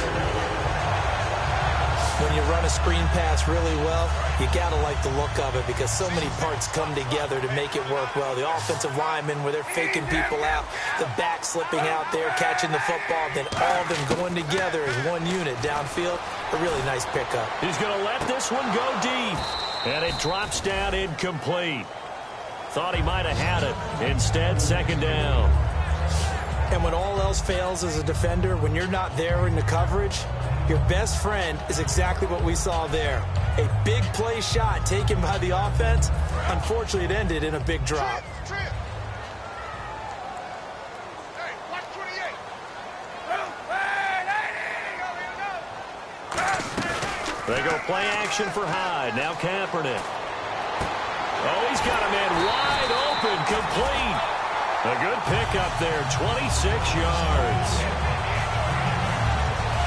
When you run a screen pass really well, you got to like the look of it because so many parts come together to make it work well. The offensive linemen where they're faking people out, the back slipping out there, catching the football, then all of them going together as one unit downfield. A really nice pickup. He's going to let this one go deep. And it drops down incomplete. Thought he might have had it. Instead, 2nd down. And when all else fails as a defender, when you're not there in the coverage, your best friend is exactly what we saw there. A big play shot taken by the offense. Unfortunately, it ended in a big drop. They go play action for Hyde. Now Kaepernick. Oh, he's got a man wide open, complete. A good pickup there, 26 yards.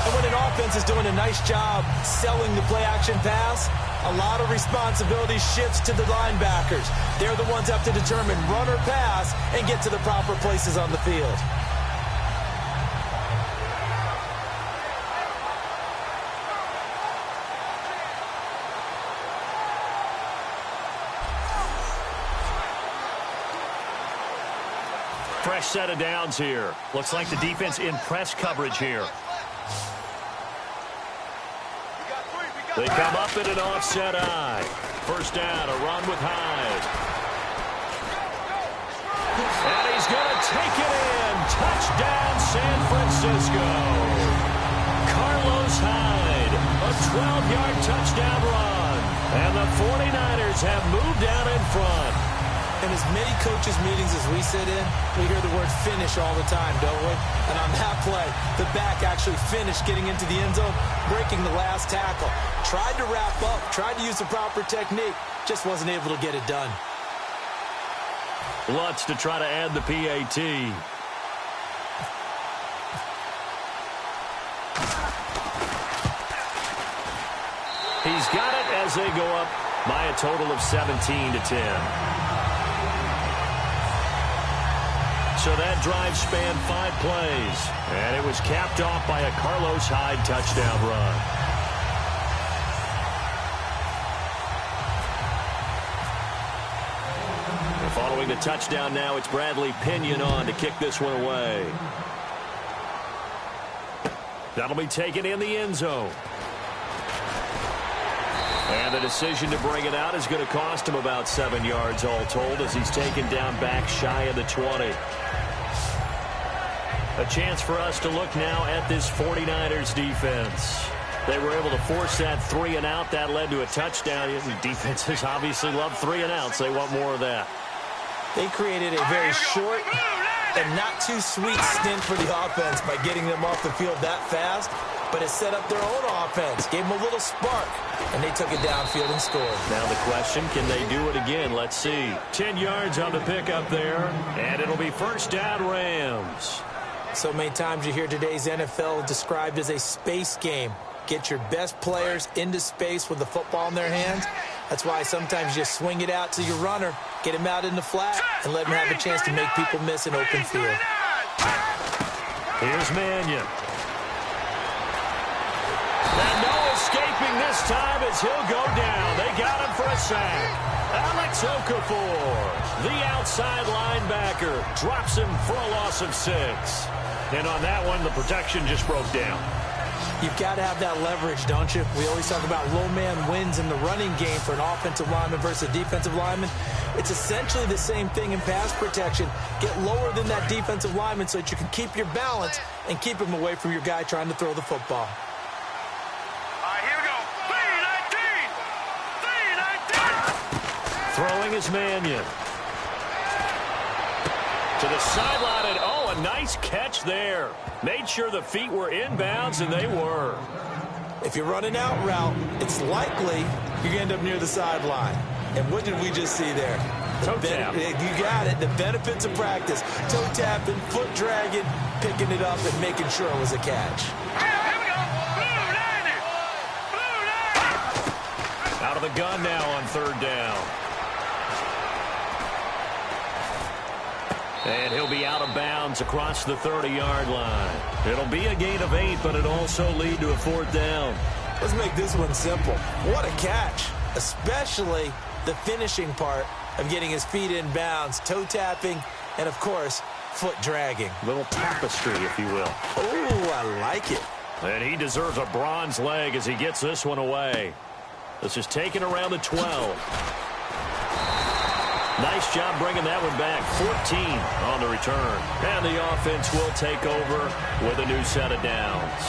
And when an offense is doing a nice job selling the play-action pass, a lot of responsibility shifts to the linebackers. They're the ones that have to determine run or pass and get to the proper places on the field. Fresh set of downs here. Looks like the defense in press coverage here. They come up in an offset eye. First down, a run with Hyde. And he's going to take it in. Touchdown, San Francisco. Carlos Hyde, a 12-yard touchdown run. And the 49ers have moved out in front. In as many coaches' meetings as we sit in, we hear the word finish all the time, don't we? And on that play, the back actually finished getting into the end zone, breaking the last tackle. Tried to wrap up, tried to use the proper technique, just wasn't able to get it done. Lutz to try to add the PAT. He's got it as they go up by a total of 17-10. So that drive spanned 5 plays, and it was capped off by a Carlos Hyde touchdown run. And following the touchdown now, it's Bradley Pinion on to kick this one away. That'll be taken in the end zone. And the decision to bring it out is going to cost him about 7 yards all told as he's taken down back shy of the 20. A chance for us to look now at this 49ers defense. They were able to force that 3 and out. That led to a touchdown. Defenses obviously love 3 and outs. They want more of that. They created a very short and not too sweet stint for the offense by getting them off the field that fast. But it set up their own offense, gave them a little spark, and they took it downfield and scored. Now the question, can they do it again? Let's see. 10 yards on the pickup there, and it'll be first down Rams. So many times you hear today's NFL described as a space game. Get your best players into space with the football in their hands, That's why sometimes you just swing it out to your runner, get him out in the flat, and let him have a chance to make people miss an open field. Here's Mannion. And no escaping this time as he'll go down. They got him for a sack. Alex Okafor, the outside linebacker, drops him for a loss of 6. And on that one, the protection just broke down. You've got to have that leverage, don't you? We always talk about low man wins in the running game for an offensive lineman versus a defensive lineman. It's essentially the same thing in pass protection. Get lower than that defensive lineman so that you can keep your balance and keep him away from your guy trying to throw the football. All right, here we go. 3-19. Throwing is Mannion. To the sideline, and oh, a nice catch there. Made sure the feet were inbounds, and they were. If you're running out route, it's likely you're going to end up near the sideline. And what did we just see there? Toe tap. You got it. The benefits of practice. Toe tapping, foot dragging, picking it up, and making sure it was a catch. Here we go. Blue 90. Blue 90. Out of the gun now on 3rd down. And he'll be out of bounds across the 30-yard line. It'll be a gain of 8, but it'll also lead to a 4th down. Let's make this one simple. What a catch, especially the finishing part of getting his feet in bounds, toe tapping, and, of course, foot dragging. Little tapestry, if you will. Oh, I like it. And he deserves a bronze leg as he gets this one away. This is taken around the 12. Nice job bringing that one back. 14 on the return. And the offense will take over with a new set of downs.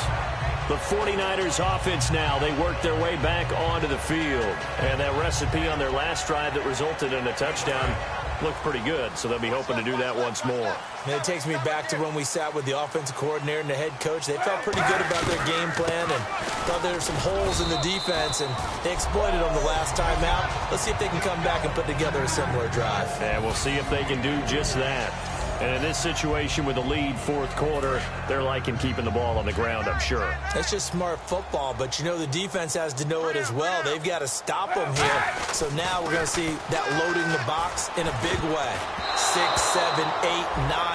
The 49ers offense now, they work their way back onto the field. And that recipe on their last drive that resulted in a touchdown looked pretty good, so they'll be hoping to do that once more. And it takes me back to when we sat with the offensive coordinator and the head coach. They felt pretty good about their game plan and thought there were some holes in the defense, and they exploited them the last time out. Let's see if they can come back and put together a similar drive. And we'll see if they can do just that. And in this situation with the lead 4th quarter, they're liking keeping the ball on the ground, I'm sure. That's just smart football, but you know the defense has to know it as well. They've got to stop them here. So now we're going to see that loading the box in a big way. 6, 7, 8,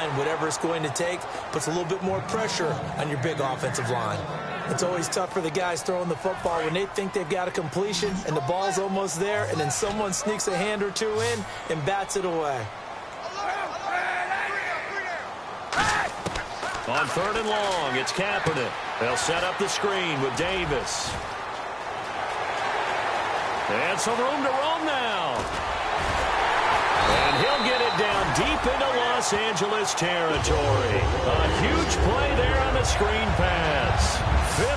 9, whatever it's going to take, puts a little bit more pressure on your big offensive line. It's always tough for the guys throwing the football when they think they've got a completion and the ball's almost there, and then someone sneaks a hand or two in and bats it away. On 3rd and long, it's Kaepernick. They'll set up the screen with Davis. And some room to roam now. And he'll get it down deep into Los Angeles territory. A huge play there on the screen pass.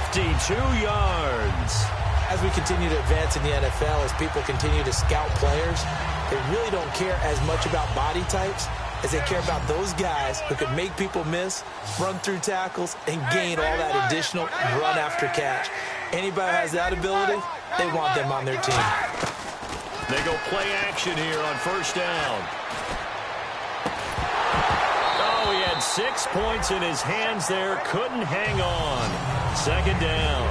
52 yards. As we continue to advance in the NFL, as people continue to scout players, they really don't care as much about body types as they care about those guys who can make people miss, run through tackles, and gain all that additional run after catch. Anybody who has that ability, they want them on their team. They go play action here on 1st down. Oh, he had 6 points in his hands there. Couldn't hang on. 2nd down.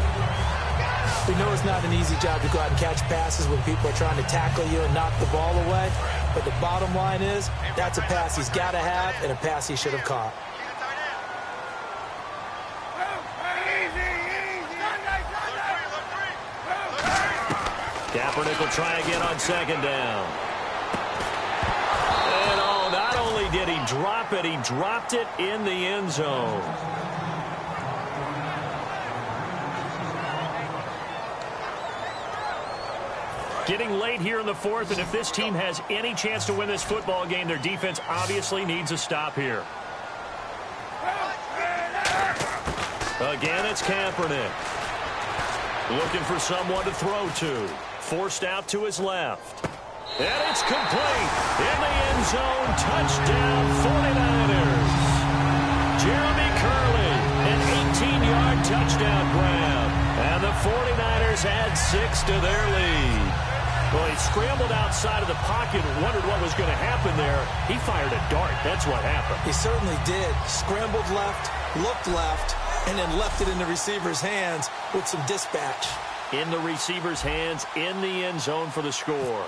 We know it's not an easy job to go out and catch passes when people are trying to tackle you and knock the ball away. But the bottom line is, that's a pass he's got to have and a pass he should have caught. Kaepernick will try again on 2nd down. And oh, not only did he drop it, he dropped it in the end zone. Getting late here in the 4th, and if this team has any chance to win this football game, their defense obviously needs a stop here. Again, it's Kaepernick. Looking for someone to throw to. Forced out to his left. And it's complete. In the end zone, touchdown 49ers. Jeremy Curley, an 18-yard touchdown grab. And the 49ers add 6 to their lead. Well, he scrambled outside of the pocket and wondered what was going to happen there. He fired a dart. That's what happened. He certainly did. Scrambled left, looked left, and then left it in the receiver's hands with some dispatch. in the receiver's hands in the end zone for the score.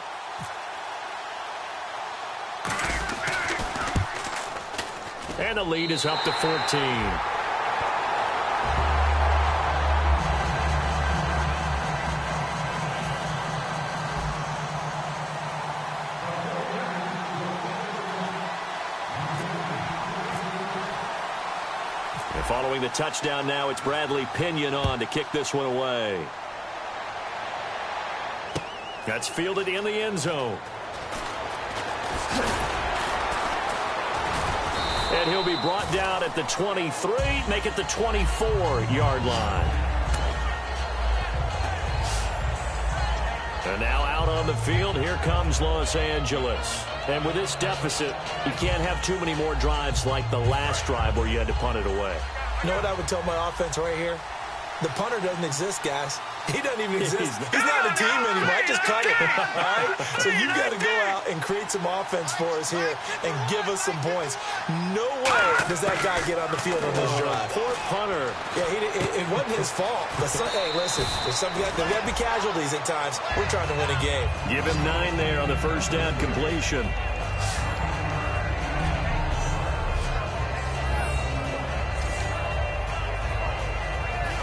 And the lead is up to 14. Following the touchdown now, it's Bradley Pinion on to kick this one away. That's fielded in the end zone. And he'll be brought down at the 23, make it the 24-yard line. And now out on the field, here comes Los Angeles. And with this deficit, you can't have too many more drives like the last drive where you had to punt it away. You know what I would tell my offense right here? The punter doesn't exist, guys. He doesn't even exist. He's not a team anymore. I just cut it. All right? So you've got to go out and create some offense for us here and give us some points. No way does that guy get on the field on this drive. Poor punter. Yeah, it wasn't his fault. But hey, listen, there's got to be casualties at times. We're trying to win a game. Give him 9 there on the first down completion.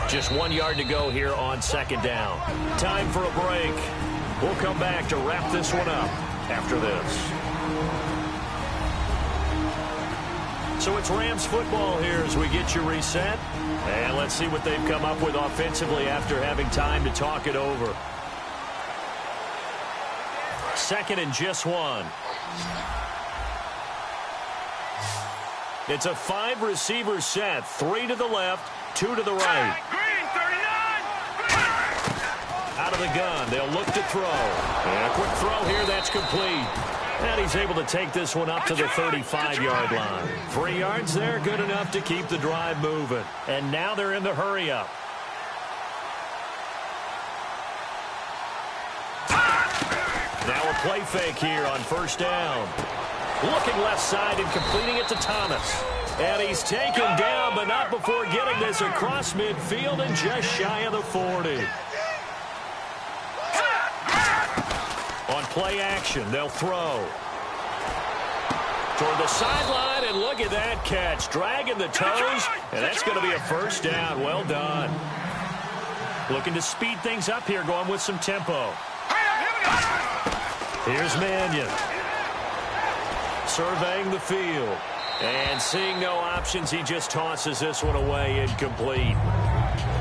Just 1 yard to go here on second down. Time for a break. We'll come back to wrap this one up after this. So it's Rams football here as we get you reset. And let's see what they've come up with offensively after having time to talk it over. Second and just 1. It's a 5-receiver set. 3 to the left, 2 to the right. Out of the gun, they'll look to throw. And a quick throw here, that's complete. And he's able to take this one up to the 35-yard line. 3 yards there, good enough to keep the drive moving. And now they're in the hurry-up. Now a play fake here on first down. Looking left side and completing it to Thomas. And he's taken down, but not before getting this across midfield and just shy of the 40. On play action, they'll throw. Toward the sideline, and look at that catch. Dragging the toes, and that's going to be a first down. Well done. Looking to speed things up here, going with some tempo. Here's Mannion. Surveying the field. And seeing no options, he just tosses this one away, incomplete.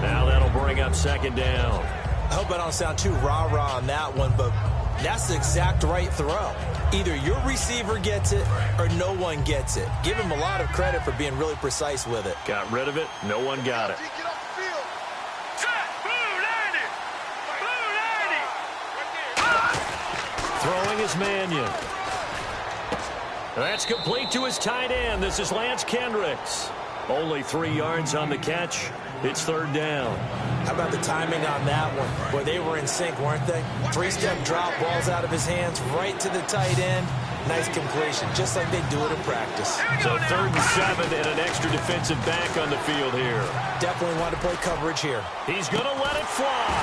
Now that'll bring up second down. I hope I don't sound too rah-rah on that one, but that's the exact right throw. Either your receiver gets it or no one gets it. Give him a lot of credit for being really precise with it. Got rid of it. No one got it. Throwing is Mannion. That's complete to his tight end. This is Lance Kendricks. Only 3 yards on the catch. It's third down. How about the timing on that one? Boy, they were in sync, weren't they? 3-step drop, balls out of his hands, right to the tight end. Nice completion, just like they do it in practice. So 3rd and 7 and an extra defensive back on the field here. Definitely want to play coverage here. He's going to let it fly.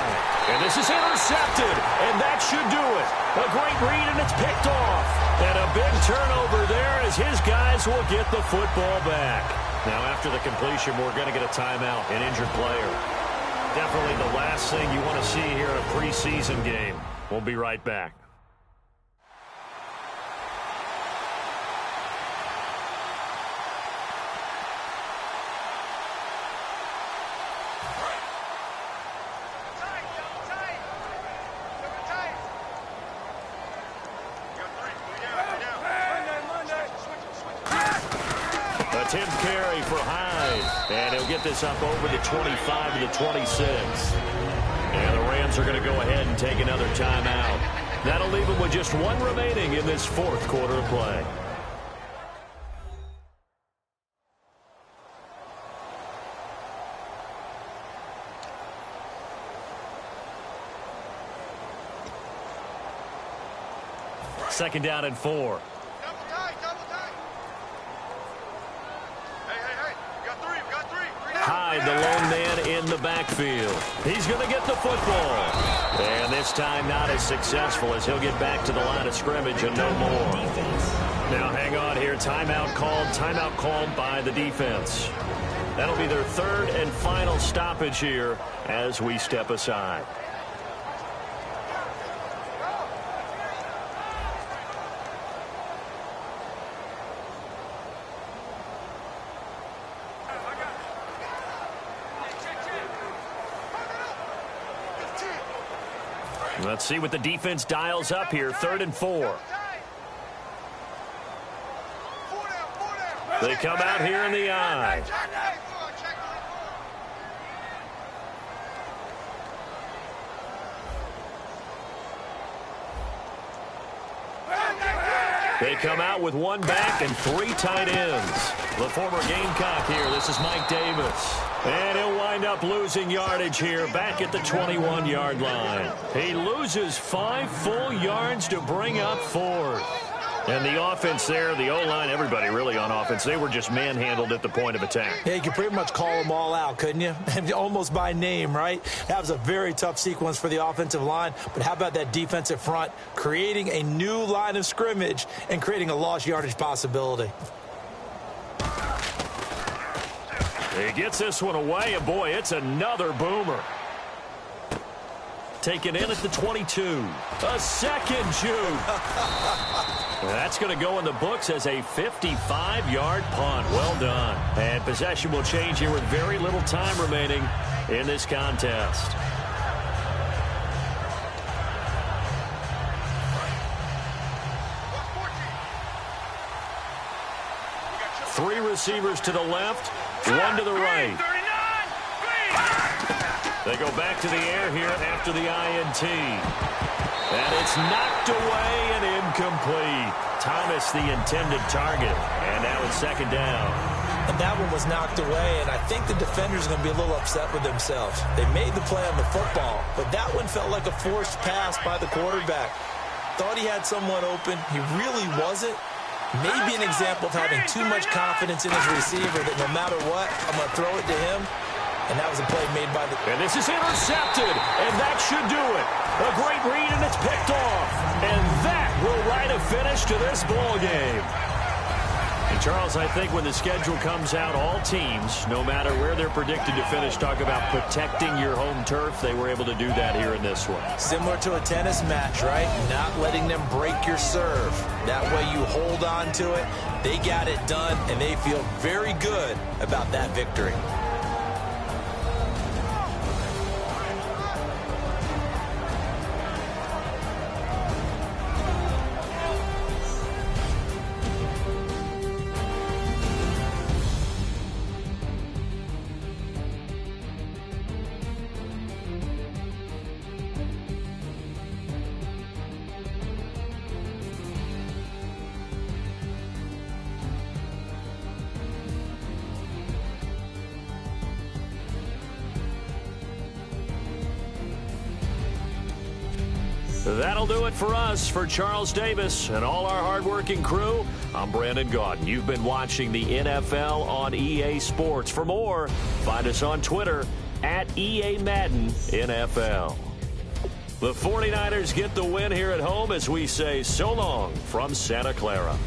And this is intercepted. And that should do it. A great read, and it's picked off. And a big turnover there as his guys will get the football back. Now, after the completion, we're going to get a timeout, an injured player. Definitely the last thing you want to see here in a preseason game. We'll be right back. Attempt carry for Hyde. And he'll get this up over the 25 to the 26. And the Rams are going to go ahead and take another timeout. That'll leave them with just 1 remaining in this 4th quarter of play. Second down and 4. Hyde, the lone man in the backfield. He's going to get the football. And this time not as successful as he'll get back to the line of scrimmage and no more. Now hang on here. Timeout called by the defense. That'll be their third and final stoppage here as we step aside. Let's see what the defense dials up here. 3rd and 4. They come out here in the eye. They come out with 1 back and 3 tight ends. The former Gamecock here. This is Mike Davis. And he'll wind up losing yardage here back at the 21-yard line. He loses 5 full yards to bring up 4th. And the offense there, the O-line, everybody really on offense, they were just manhandled at the point of attack. Yeah, you could pretty much call them all out, couldn't you? Almost by name, right? That was a very tough sequence for the offensive line. But how about that defensive front creating a new line of scrimmage and creating a lost yardage possibility? He gets this one away, and boy, it's another boomer. Taken in at the 22. A second juke. That's going to go in the books as a 55-yard punt. Well done. And possession will change here with very little time remaining in this contest. Three receivers to the left, 1 to the right. They go back to the air here after the INT. And it's knocked away and incomplete. Thomas, the intended target. And now it's 2nd down. And that one was knocked away, and I think the defenders are going to be a little upset with themselves. They made the play on the football, but that one felt like a forced pass by the quarterback. Thought he had someone open. He really wasn't. Maybe an example of having too much confidence in his receiver that no matter what, I'm going to throw it to him. And that was a play made by the... And this is intercepted, and that should do it. A great read, and it's picked off. And that will write a finish to this ball game. And, Charles, I think when the schedule comes out, all teams, no matter where they're predicted to finish, talk about protecting your home turf. They were able to do that here in this one. Similar to a tennis match, right? Not letting them break your serve. That way you hold on to it. They got it done, and they feel very good about that victory. That'll do it for us. For Charles Davis and all our hardworking crew, I'm Brandon Gaudin. You've been watching the NFL on EA Sports. For more, find us on Twitter at EA Madden NFL. The 49ers get the win here at home as we say so long from Santa Clara.